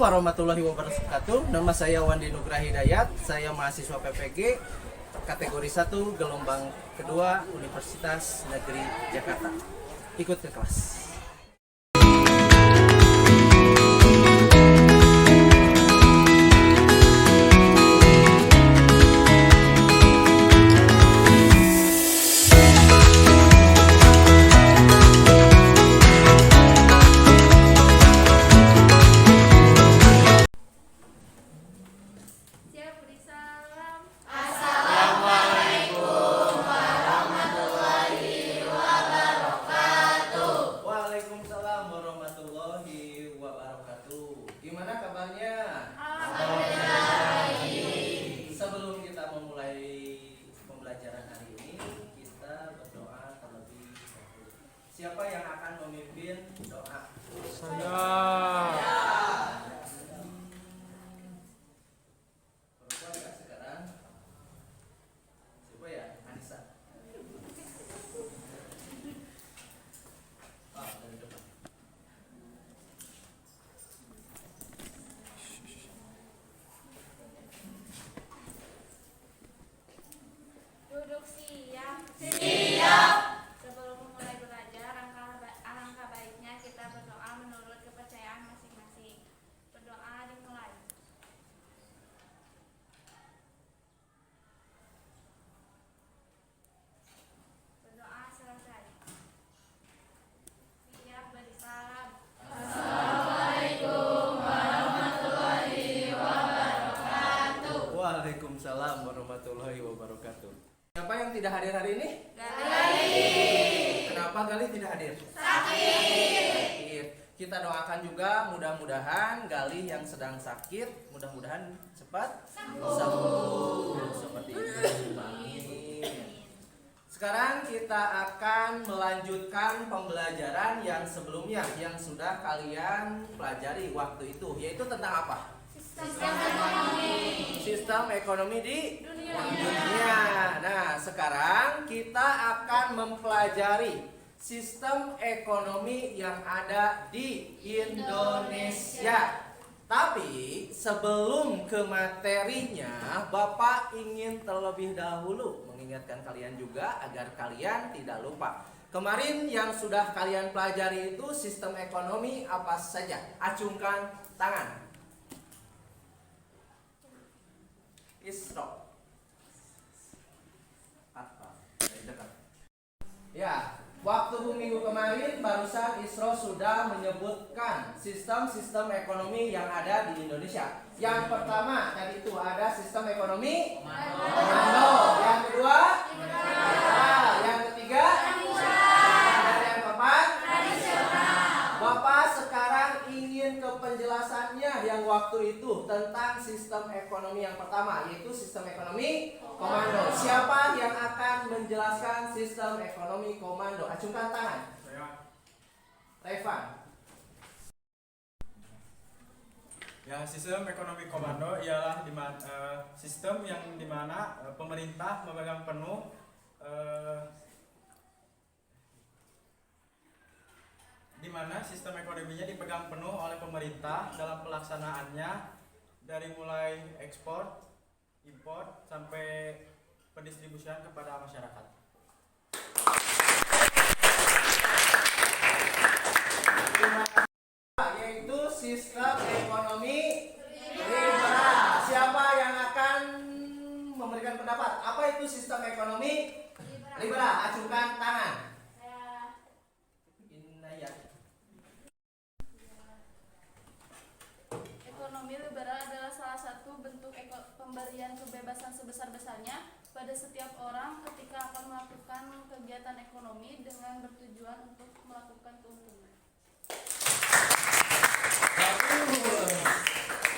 warahmatullahi wabarakatuh. Nama saya Wandi Nugraha Hidayat. Saya mahasiswa PPG kategori 1 gelombang kedua Universitas Negeri Jakarta. Ikut ke kelas. Gimana kabarnya? Sebelum kita memulai pembelajaran hari ini, kita berdoa terlebih dahulu. Siapa yang akan memimpin doa? Saya. Perempuan ya sekarang. Siapa ya? Anissa. Dari depan. Duduk siap. Sebelum memulai belajar, alangkah baiknya kita berdoa menurut kepercayaan masing-masing. Berdoa dimulai. Berdoa selesai. Siap bersalam. Waalaikumsalam warahmatullahi wabarakatuh. Siapa yang tidak hadir hari ini? Kenapa Gali tidak hadir? Sakit. Kita doakan juga mudah-mudahan Gali yang sedang sakit mudah-mudahan cepat sembuh. Seperti itu. Amin. Sekarang kita akan melanjutkan pembelajaran yang sebelumnya yang sudah kalian pelajari waktu itu, yaitu tentang apa? Sistem ekonomi di dunia. Nah, sekarang kita akan mempelajari sistem ekonomi yang ada di Indonesia. Tapi sebelum ke materinya, Bapak ingin terlebih dahulu mengingatkan kalian juga agar kalian tidak lupa. Kemarin yang sudah kalian pelajari itu sistem ekonomi apa saja? Acungkan tangan. Isro. Ya, waktu minggu kemarin barusan Isro sudah menyebutkan sistem-sistem ekonomi yang ada di Indonesia. Yang pertama tadi itu ada sistem ekonomi komando. Yang kedua liberal. Yang ketiga dan yang keempat tradisional. Bapak sekarang ingin ke penjelasannya yang waktu itu tentang sistem ekonomi yang pertama, yaitu sistem ekonomi komando. Siapa yang akan menjelaskan sistem ekonomi komando? Acungkan tangan. Revan. Ya, sistem ekonomi komando ialah sistem yang dimana pemerintah memegang penuh di mana sistem ekonominya dipegang penuh oleh pemerintah dalam pelaksanaannya dari mulai ekspor, impor sampai pendistribusian kepada masyarakat. Yaitu sistem ekonomi liberal. Siapa yang akan memberikan pendapat? Apa itu sistem ekonomi liberal? Acungkan tangan. Ekonomi liberal adalah salah satu bentuk pemberian kebebasan sebesar-besarnya pada setiap orang ketika akan melakukan kegiatan ekonomi dengan bertujuan untuk melakukan keuntungan.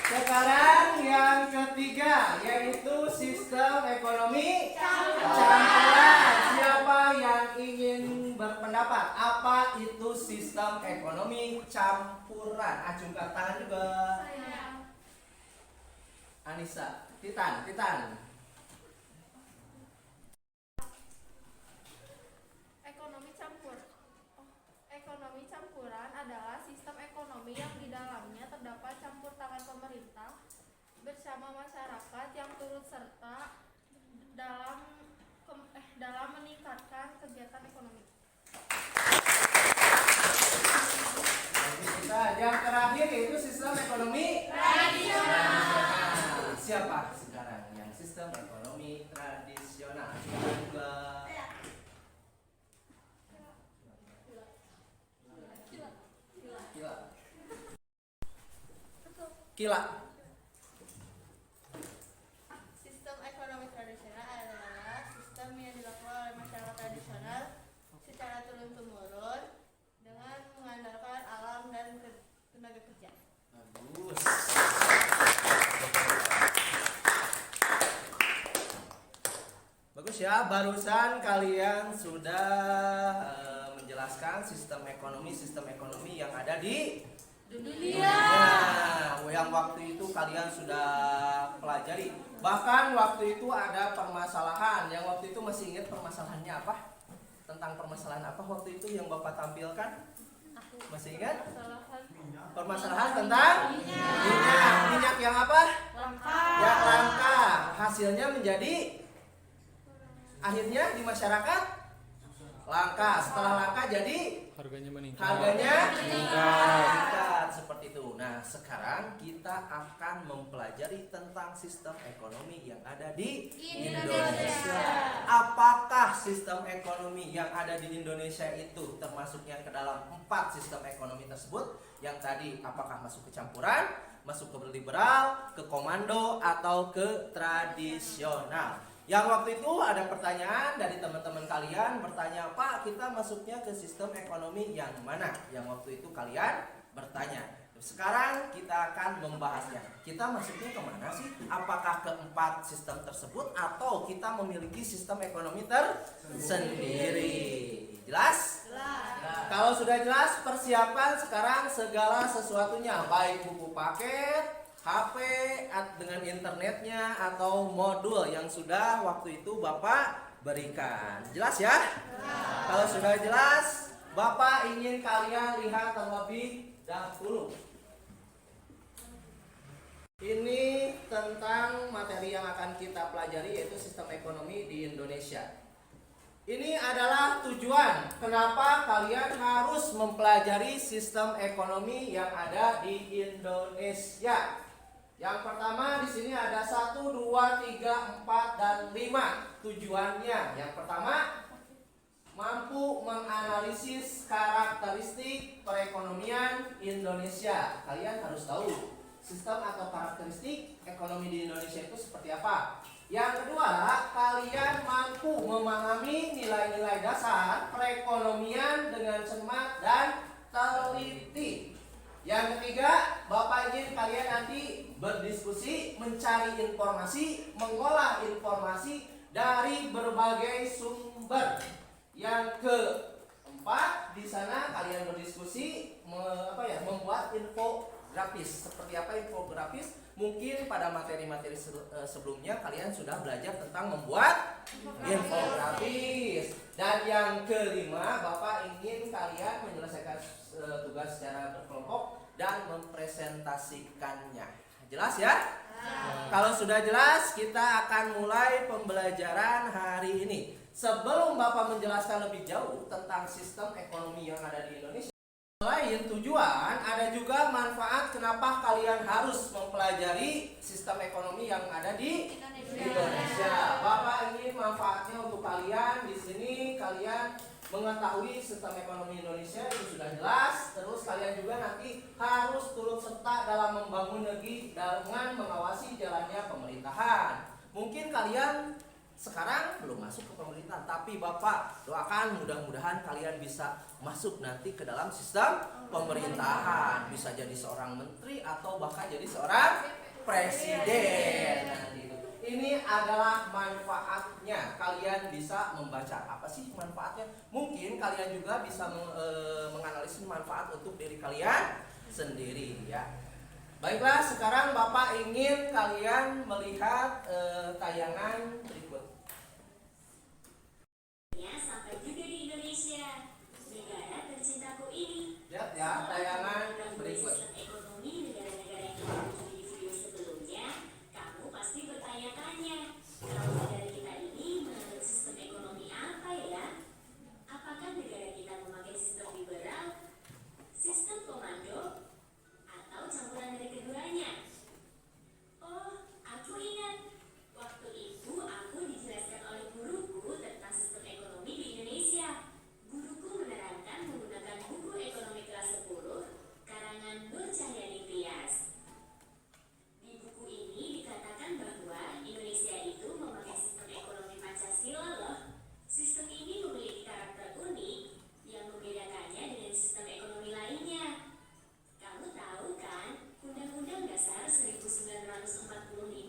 Sekarang yang ketiga yaitu sistem ekonomi campuran. Siapa yang ingin berpendapat apa itu sistem ekonomi campuran? Acungkan tangan juga. Anissa, Titan. Ekonomi campur. Ekonomi ekonomi campuran adalah sistem ekonomi yang di dalamnya terdapat campur tangan pemerintah bersama masyarakat yang turut serta dalam meningkatkan kegiatan ekonomi. Yang terakhir yaitu sistem ekonomi tradisional. Siapa sekarang yang sistem ekonomi tradisional? Kila. Sistem ekonomi tradisional adalah sistem yang dilakukan oleh masyarakat tradisional secara turun-temurun dengan mengandalkan alam dan tenaga kerja. Bagus. Bagus ya, barusan kalian sudah menjelaskan sistem ekonomi yang ada di dunia. Yang waktu itu kalian sudah pelajari. Bahkan waktu itu ada permasalahan. Yang waktu itu masih ingat permasalahannya apa? Tentang permasalahan apa waktu itu yang Bapak tampilkan? Masih ingat? Permasalahan tentang minyak. Minyak yang apa? Langka. Yang langka. Hasilnya menjadi akhirnya di masyarakat langka. Setelah langka jadi Harganya meningkat. harganya meningkat seperti itu. Nah, sekarang kita akan mempelajari tentang sistem ekonomi yang ada di Indonesia. Apakah sistem ekonomi yang ada di Indonesia itu termasuknya ke dalam 4 sistem ekonomi tersebut? Yang tadi apakah masuk ke campuran, masuk ke liberal, ke komando, atau ke tradisional? Yang waktu itu ada pertanyaan dari teman-teman kalian bertanya, Pak, kita masuknya ke sistem ekonomi yang mana? Yang waktu itu kalian bertanya. Sekarang kita akan membahasnya. Kita masuknya kemana sih? Apakah ke 4 sistem tersebut atau kita memiliki sistem ekonomi tersendiri? Jelas? Jelas. Kalau sudah jelas, persiapan sekarang segala sesuatunya, baik buku paket, HP dengan internetnya atau modul yang sudah waktu itu Bapak berikan. Jelas ya? Kalau sudah jelas, Bapak ingin kalian lihat terlebih dahulu. Ini tentang materi yang akan kita pelajari, yaitu sistem ekonomi di Indonesia. Ini adalah tujuan kenapa kalian harus mempelajari sistem ekonomi yang ada di Indonesia. Yang pertama di sini ada 1, 2, 3, 4, dan 5 tujuannya. Yang pertama, mampu menganalisis karakteristik perekonomian Indonesia. Kalian harus tahu sistem atau karakteristik ekonomi di Indonesia itu seperti apa. Yang kedua, kalian mampu memahami nilai-nilai dasar perekonomian dengan cermat dan teliti. Yang ketiga, Bapak ingin kalian nanti berdiskusi, mencari informasi, mengolah informasi dari berbagai sumber. Yang keempat, di sana kalian berdiskusi membuat infografis. Seperti apa infografis? Mungkin pada materi-materi sebelumnya kalian sudah belajar tentang membuat infografis. Dan yang kelima, Bapak ingin kalian menyelesaikan tugas secara berkelompok dan mempresentasikannya. Jelas ya? Kalau sudah jelas, kita akan mulai pembelajaran hari ini. Sebelum Bapak menjelaskan lebih jauh tentang sistem ekonomi yang ada di Indonesia, selain tujuan, ada juga manfaat kenapa kalian harus mempelajari sistem ekonomi yang ada di Indonesia. Bapak ingin manfaatnya untuk kalian. Di sini kalian mengetahui sistem ekonomi Indonesia itu sudah jelas. Terus kalian juga nanti harus turut serta dalam membangun negeri dengan mengawasi jalannya pemerintahan. Mungkin kalian sekarang belum masuk ke pemerintahan, tapi Bapak doakan mudah-mudahan kalian bisa masuk nanti ke dalam sistem pemerintahan. Bisa jadi seorang menteri atau bahkan jadi seorang presiden. Ini adalah manfaatnya. Kalian bisa membaca apa sih manfaatnya? Mungkin kalian juga bisa menganalisis manfaat untuk diri kalian sendiri ya. Baiklah, sekarang Bapak ingin kalian melihat tayangan berikut. Sampai juga di Indonesia, negara tercintaku ini Lihat ya tayangan berikut. Ekonomi negara-negara yang kita kunjungi di video sebelumnya, kamu pasti bertanya-tanya, kalau negara kita ini menganut sistem ekonomi apa ya? Apakah negara kita memakai sistem liberal, sistem komando, atau campuran dari keduanya? Oh, aku ingat. Waktu itu aku dijelaskan oleh guruku tentang sistem ekonomi di Indonesia. Guruku menerangkan menggunakan buku ekonomi kelas 10 karangan Nur Cahyani Tias. Di buku ini dikatakan bahwa Indonesia itu memakai sistem ekonomi Pancasila loh. Sistem ini memiliki karakter unik yang membedakannya dengan sistem ekonomi lainnya. Kamu tahu kan, Undang-Undang Dasar 1945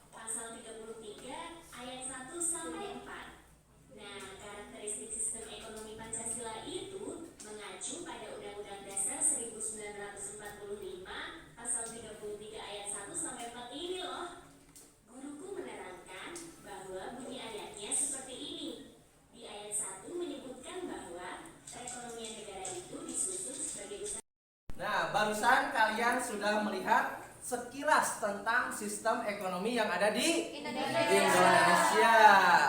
Pasal 33 ayat 1 sampai 4. Nah, karakteristik sistem ekonomi Pancasila itu mengacu pada Undang-Undang Dasar 1945 Pasal 33 ayat 1 sampai 4 ini loh. Guruku menerangkan bahwa bunyi ayatnya seperti ini. Di ayat 1 menyebutkan bahwa perekonomian negara itu disusun sebagai usaha. Nah, barusan kalian sudah melihat sekilas tentang sistem ekonomi yang ada di Indonesia.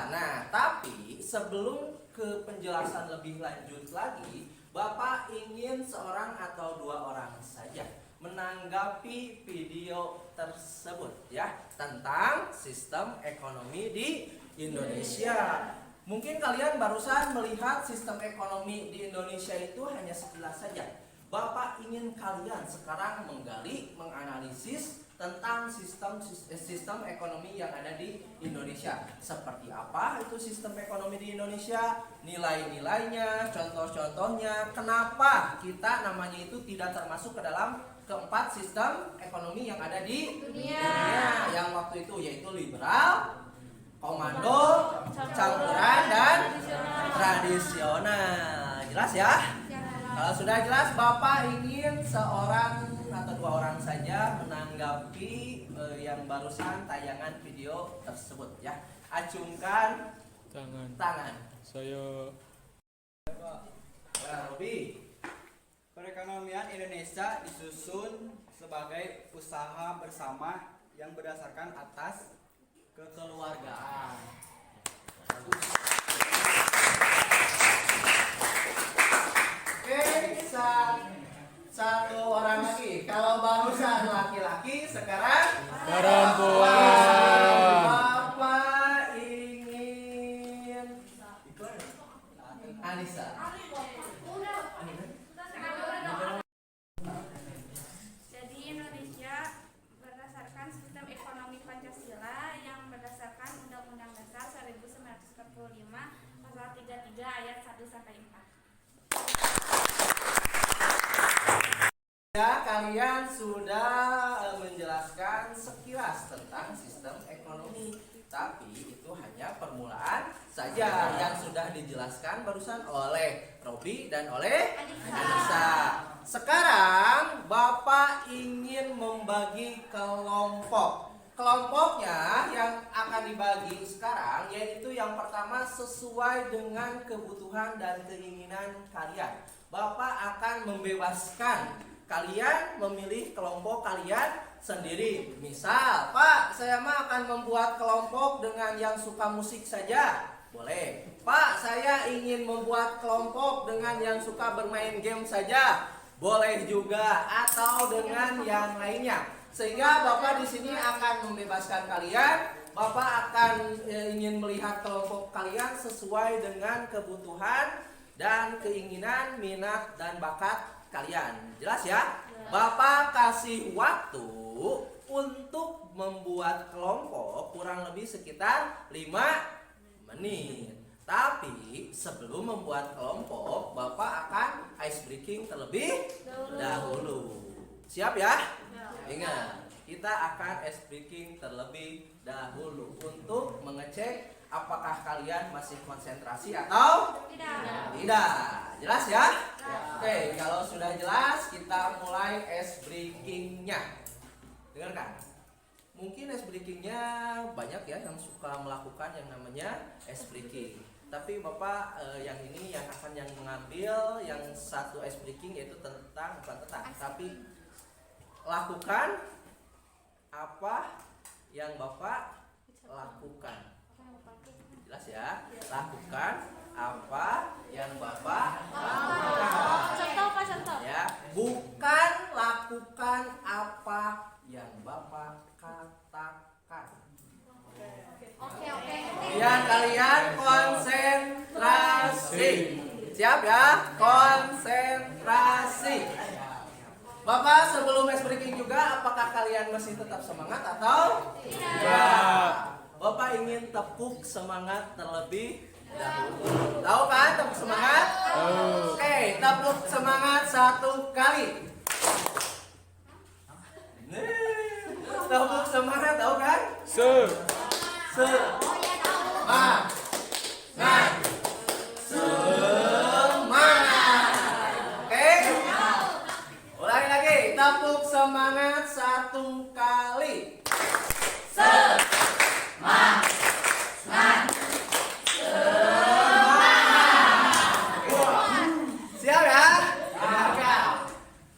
Nah, tapi sebelum ke penjelasan lebih lanjut lagi, Bapak ingin seorang atau dua orang saja menanggapi video tersebut ya, tentang sistem ekonomi di Indonesia. Mungkin kalian barusan melihat sistem ekonomi di Indonesia itu hanya sekilas saja. Bapak ingin kalian sekarang menggali, menganalisis tentang sistem ekonomi yang ada di Indonesia. Seperti apa itu sistem ekonomi di Indonesia, nilai-nilainya, contoh-contohnya, kenapa kita namanya itu tidak termasuk ke dalam keempat sistem ekonomi yang ada di dunia yang waktu itu, yaitu liberal, komando, campuran, dan tradisional. Jelas ya? Kalau sudah jelas, Bapak ingin seorang atau dua orang saja menanggapi yang barusan tayangan video tersebut ya. Acungkan tangan. Saya Robi. Perekonomian Indonesia disusun sebagai usaha bersama yang berdasarkan atas kekeluargaan. Oke, satu orang lagi. Kalau barusan laki-laki, sekarang perempuan. Bapak ingin Anissa. Jadi Indonesia berdasarkan sistem ekonomi Pancasila yang berdasarkan Undang-Undang Dasar 1945 Pasal 33 ayat 1 sampai 4. Ya, kalian sudah menjelaskan sekilas tentang sistem ekonomi, tapi itu hanya permulaan saja yang sudah dijelaskan barusan oleh Robi dan oleh Anissa. Sekarang Bapak ingin membagi kelompok. Kelompoknya yang akan dibagi sekarang yaitu yang pertama sesuai dengan kebutuhan dan keinginan kalian. Bapak akan membebaskan kalian memilih kelompok kalian sendiri. Misal, Pak, saya mah akan membuat kelompok dengan yang suka musik saja. Boleh. Pak, saya ingin membuat kelompok dengan yang suka bermain game saja. Boleh juga, atau dengan yang lainnya. Sehingga Bapak di sini akan membebaskan kalian. Bapak akan ingin melihat kelompok kalian sesuai dengan kebutuhan dan keinginan, minat dan bakat kalian. Jelas ya? Bapak kasih waktu untuk membuat kelompok kurang lebih sekitar 5 menit. Tapi sebelum membuat kelompok, Bapak akan ice breaking terlebih dahulu. Siap ya? Ingat, kita akan ice breaking terlebih dahulu untuk mengecek apakah kalian masih konsentrasi atau tidak. Jelas ya? Oke, kalau sudah jelas kita mulai ice breakingnya. Dengarkan. Mungkin ice breakingnya banyak ya yang suka melakukan yang namanya ice breaking. Tapi Bapak yang ini yang akan mengambil yang satu ice breaking, yaitu bukan tentang, tapi lakukan apa yang Bapak lakukan. Jelas ya? Lakukan apa yang Bapak lakukan. Contoh apa contoh? Ya, bukan lakukan apa yang Bapak katakan. Oke. Biar kalian konsentrasi. Siap ya? Konsentrasi. Bapak sebelum ice breaking juga, apakah kalian masih tetap semangat atau tidak? Bapak ingin tepuk semangat terlebih dahulu. Tahu kan tepuk semangat? Oke, tepuk semangat 1 kali. Tepuk semangat, tahu kan? Semangat. Oke? Ulangi lagi, tepuk semangat 1 kali. Siap ya?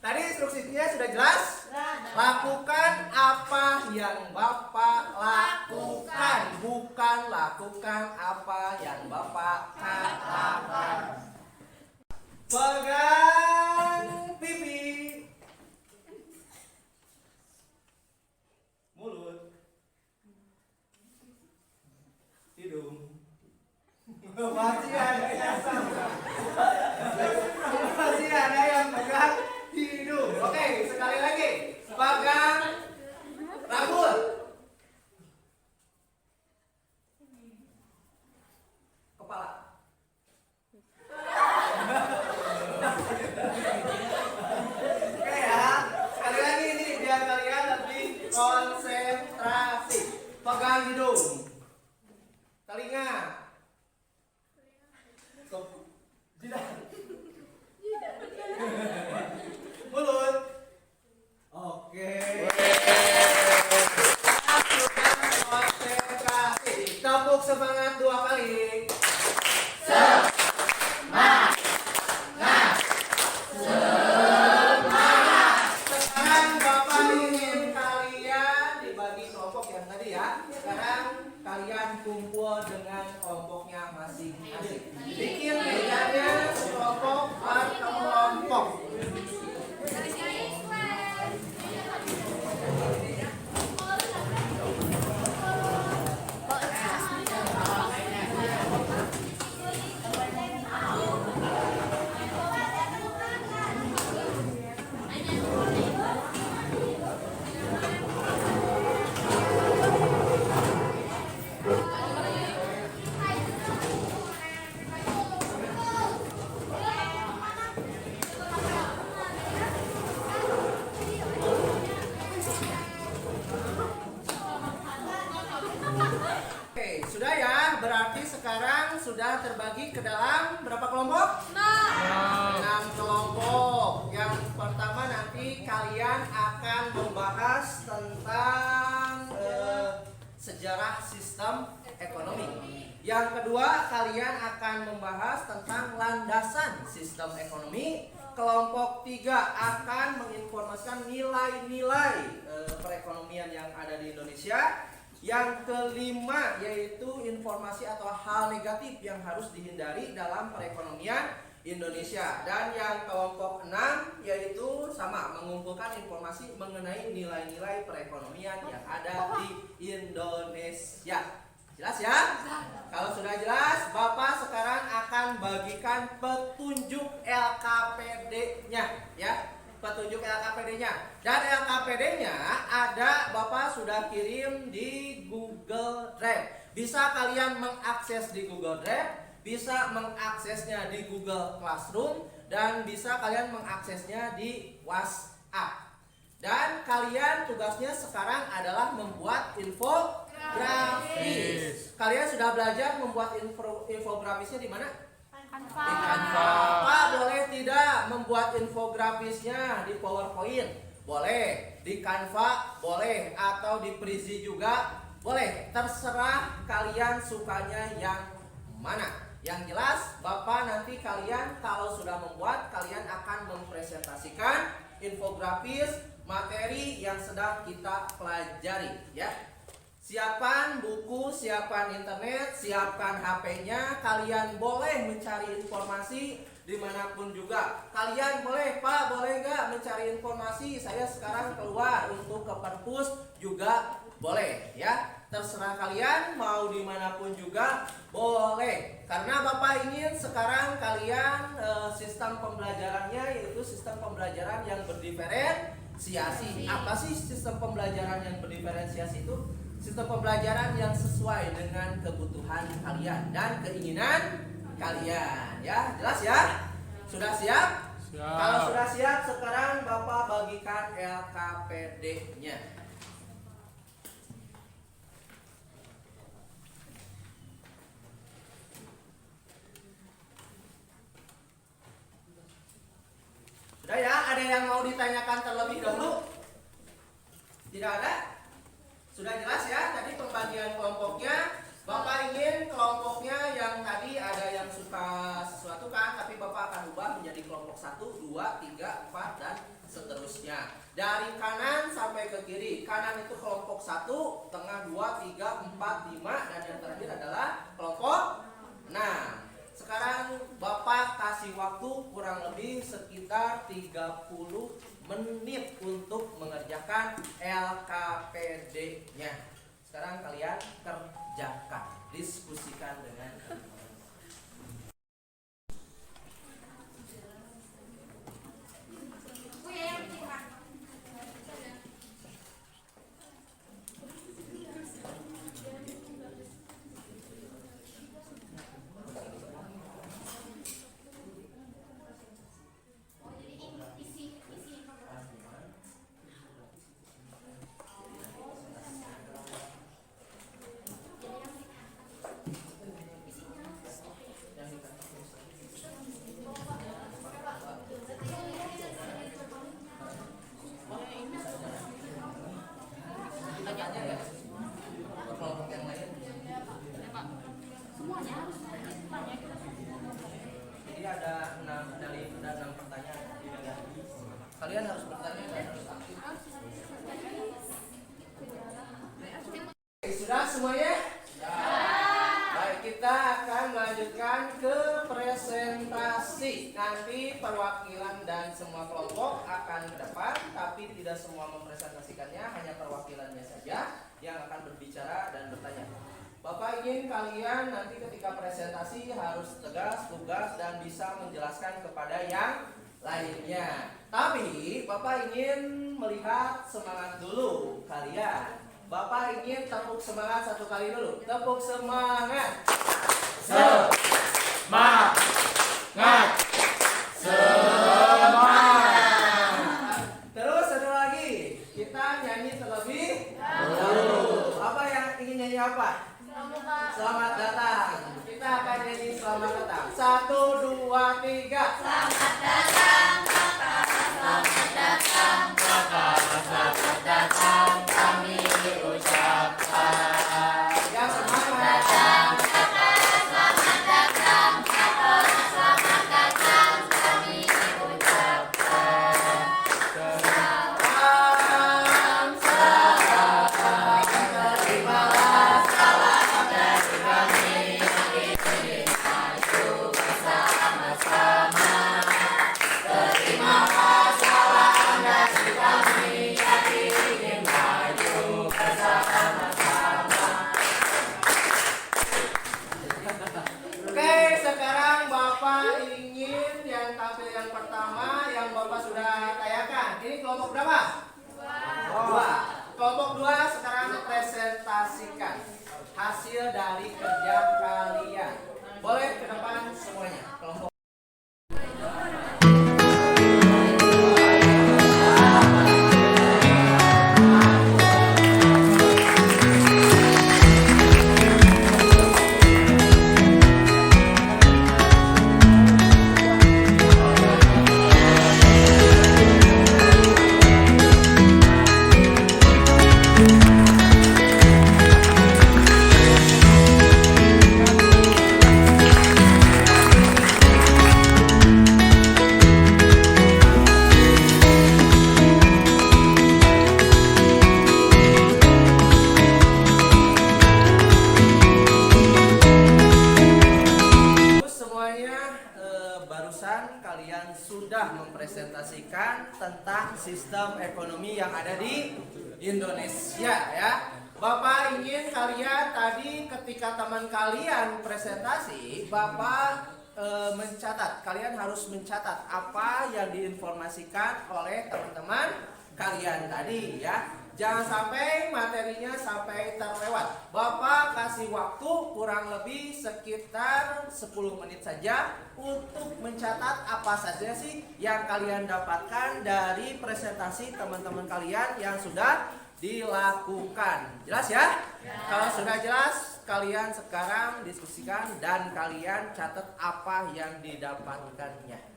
Tadi instruksinya sudah jelas? Lakukan apa yang Bapak lakukan, bukan lakukan apa yang Bapak katakan. Pegang pipi, mulut, hidung. Masih ada yang sama. Masih ada yang pegang hidung. Oke, sekali lagi. Pegang rambut, kepala. Oke ya, sekali lagi ini biar kalian lebih konsentrasi. Pegang hidung, telinga, jidat, mulut. Oke. Konsentrasi. Tepuk semangat 2 kali. Sekarang Bapak ingin kalian dibagi kelompok yang tadi ya. Sekarang kalian kumpul dengan kelompoknya masing-masing. Bikin mejanya kelompok per kelompok. Oke, sudah ya. Berarti sekarang sudah terbagi ke dalam berapa kelompok? 6 kelompok. Yang pertama nanti kalian akan membahas tentang sejarah sistem ekonomi. Yang kedua, kalian akan membahas tentang landasan sistem ekonomi. Kelompok 3 akan menginformasikan nilai-nilai perekonomian yang ada di Indonesia. Yang kelima yaitu informasi atau hal negatif yang harus dihindari dalam perekonomian Indonesia. Dan yang kelompok 6 yaitu sama, mengumpulkan informasi mengenai nilai-nilai perekonomian yang ada di Indonesia. Jelas ya? Kalau sudah jelas, Bapak sekarang akan bagikan petunjuk LKPD-nya ya. Petunjuk LKPD-nya. Dan LKPD-nya ada, Bapak sudah kirim di Google Drive. Bisa kalian mengakses di Google Drive, bisa mengaksesnya di Google Classroom, dan bisa kalian mengaksesnya di WhatsApp. Dan kalian tugasnya sekarang adalah membuat infografis. Kalian sudah belajar membuat infografisnya di mana? Di Canva. Pak, boleh tidak membuat infografisnya di PowerPoint? Boleh. Di Canva boleh, atau di Prezi juga boleh. Terserah kalian sukanya yang mana. yang jelas Bapak nanti kalian kalau sudah membuat, kalian akan mempresentasikan infografis materi yang sedang kita pelajari ya. Siapkan buku, siapkan internet, siapkan HP-nya. Kalian boleh mencari informasi dimanapun juga. Kalian boleh, Pak, boleh nggak mencari informasi? Saya sekarang keluar untuk ke perpus juga boleh ya. Terserah kalian mau dimanapun juga boleh. Karena Bapak ingin sekarang kalian sistem pembelajarannya yaitu sistem pembelajaran yang berdiferensiasi. Apa sih sistem pembelajaran yang berdiferensiasi itu? Sistem pembelajaran yang sesuai dengan kebutuhan kalian dan keinginan kalian ya. Jelas ya? Sudah siap? Siap. Kalau sudah siap, sekarang Bapak bagikan LKPD-nya. Sudah ya? Ada yang mau ditanyakan terlebih dahulu? Tidak ada? Sudah jelas ya tadi pembagian kelompoknya. Bapak ingin kelompoknya yang tadi ada yang suka sesuatu kan, tapi Bapak akan ubah menjadi kelompok 1, 2, 3, 4 dan seterusnya. Dari kanan sampai ke kiri. Kanan itu kelompok 1, tengah 2, 3, 4, 5 dan yang terakhir adalah kelompok 6. Sekarang Bapak kasih waktu kurang lebih sekitar 30 menit untuk mengerjakan LKPD-nya. Sekarang kalian kerjakan, diskusikan dengan teman-teman. Jadi ada 6 pertanyaan. Kalian harus bertanya dan harus aktif. Sudah semuanya? Baik, kita akan melanjutkan ke presentasi. Nanti perwakilan dan semua kelompok akan ke depan, tapi tidak semua mempresentasikannya, hanya perwakilannya saja yang akan berbicara dan bertanya. Bapak ingin kalian nanti ketika presentasi harus tegas, tugas, dan bisa menjelaskan kepada yang lainnya. Tapi Bapak ingin melihat semangat dulu kalian. Bapak ingin tepuk semangat satu kali dulu. Tepuk semangat. Semangat. Terus satu lagi. Kita nyanyi terlebih dahulu. Apa yang ingin nyanyi apa? Selamat datang. Kita akan nyanyi selamat datang. 1, 2, 3. Selamat datang, Bapak. Selamat datang, Bapak. Selamat datang, kami ucapkan. Ya, semangat. Selamat datang, Bapak. Selamat datang, kami ucapkan. Salam, terimalah salam dari kami. Ingin maju bersama-sama. Terimalah salam dari kami yang ingin maju bersama-sama. Oke, sekarang Bapak ingin yang tampil yang pertama yang Bapak sudah tanyakan. Ini kelompok berapa? 2. Kelompok 2 sekarang presentasikan hasil dari kerja kalian. Boleh ke depan semuanya. Kelompok kalian sudah mempresentasikan tentang sistem ekonomi yang ada di Indonesia ya. Bapak ingin kalian tadi ketika teman kalian presentasi, Bapak mencatat. Kalian harus mencatat apa yang diinformasikan oleh teman-teman kalian tadi ya. Jangan sampai materinya sampai terlewat. Bapak kasih waktu kurang lebih sekitar 10 menit saja untuk mencatat apa saja sih yang kalian dapatkan dari presentasi teman-teman kalian yang sudah dilakukan. Jelas ya? Kalau sudah jelas, kalian sekarang diskusikan dan kalian catat apa yang didapatkannya.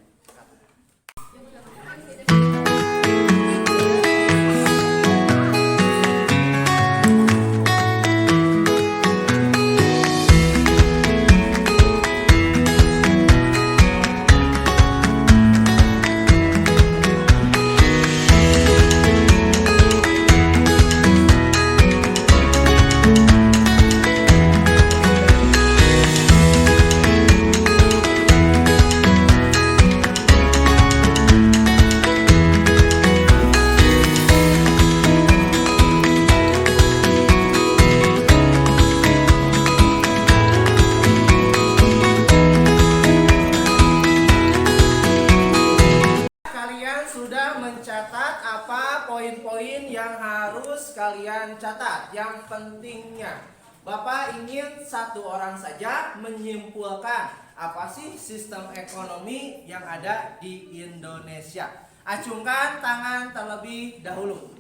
Mencatat apa poin-poin yang harus kalian catat. Yang pentingnya Bapak ingin satu orang saja menyimpulkan apa sih sistem ekonomi yang ada di Indonesia. Acungkan tangan terlebih dahulu.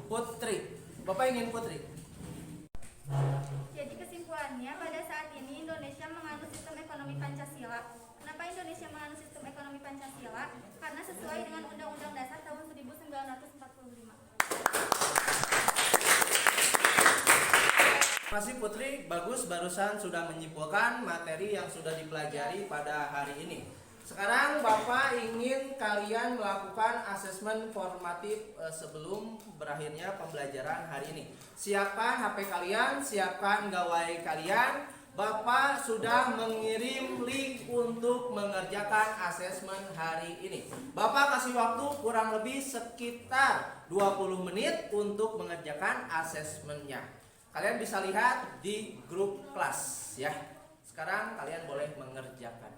Putri, Bapak ingin Putri. Jadi kesimpulannya pada saat ini Indonesia menganut sistem ekonomi Pancasila. Kenapa Indonesia menganut sistem ekonomi Pancasila? Karena sesuai dengan Undang-Undang Dasar tahun 1945. Terima kasih Putri, bagus barusan sudah menyimpulkan materi yang sudah dipelajari pada hari ini. Sekarang Bapak ingin kalian melakukan asesmen formatif sebelum berakhirnya pembelajaran hari ini. Siapkan HP kalian, siapkan gawai kalian. Bapak sudah mengirim link untuk mengerjakan asesmen hari ini. Bapak kasih waktu kurang lebih sekitar 20 menit untuk mengerjakan asesmennya. Kalian bisa lihat di grup kelas ya. Sekarang kalian boleh mengerjakan.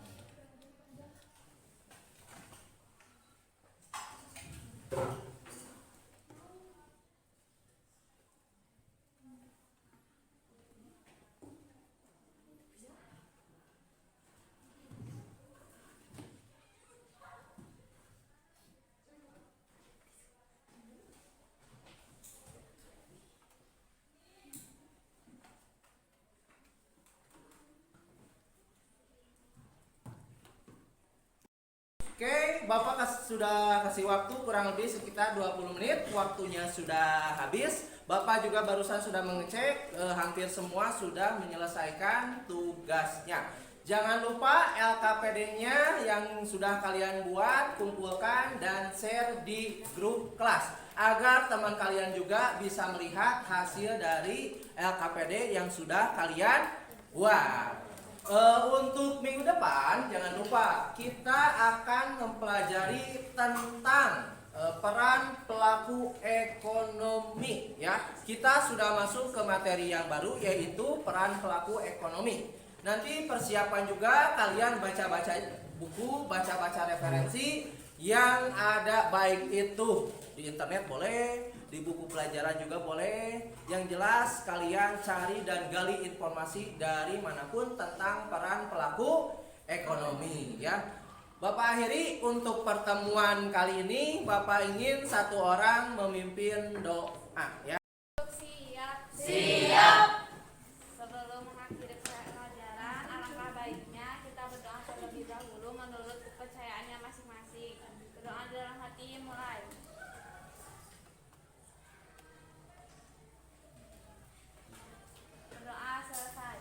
Oke, Bapak sudah kasih waktu kurang lebih sekitar 20 menit. Waktunya sudah habis. Bapak juga barusan sudah mengecek hampir semua sudah menyelesaikan tugasnya. Jangan lupa LKPD-nya yang sudah kalian buat, kumpulkan dan share di grup kelas agar teman kalian juga bisa melihat hasil dari LKPD yang sudah kalian buat. Untuk minggu depan jangan lupa kita akan mempelajari tentang peran pelaku ekonomi ya. Kita sudah masuk ke materi yang baru yaitu peran pelaku ekonomi. Nanti persiapan juga kalian baca-baca buku, baca-baca referensi yang ada, baik itu di internet boleh, di buku pelajaran juga boleh. Yang jelas kalian cari dan gali informasi dari manapun tentang peran pelaku ekonomi ya. Bapak akhiri untuk pertemuan kali ini. Bapak ingin satu orang memimpin doa ya. Siap. Siap. Sebelum mengakhiri pelajaran, alangkah baiknya kita berdoa terlebih dahulu menurut kepercayaannya masing-masing. Berdoa dalam hati mulai. Berdoa selesai.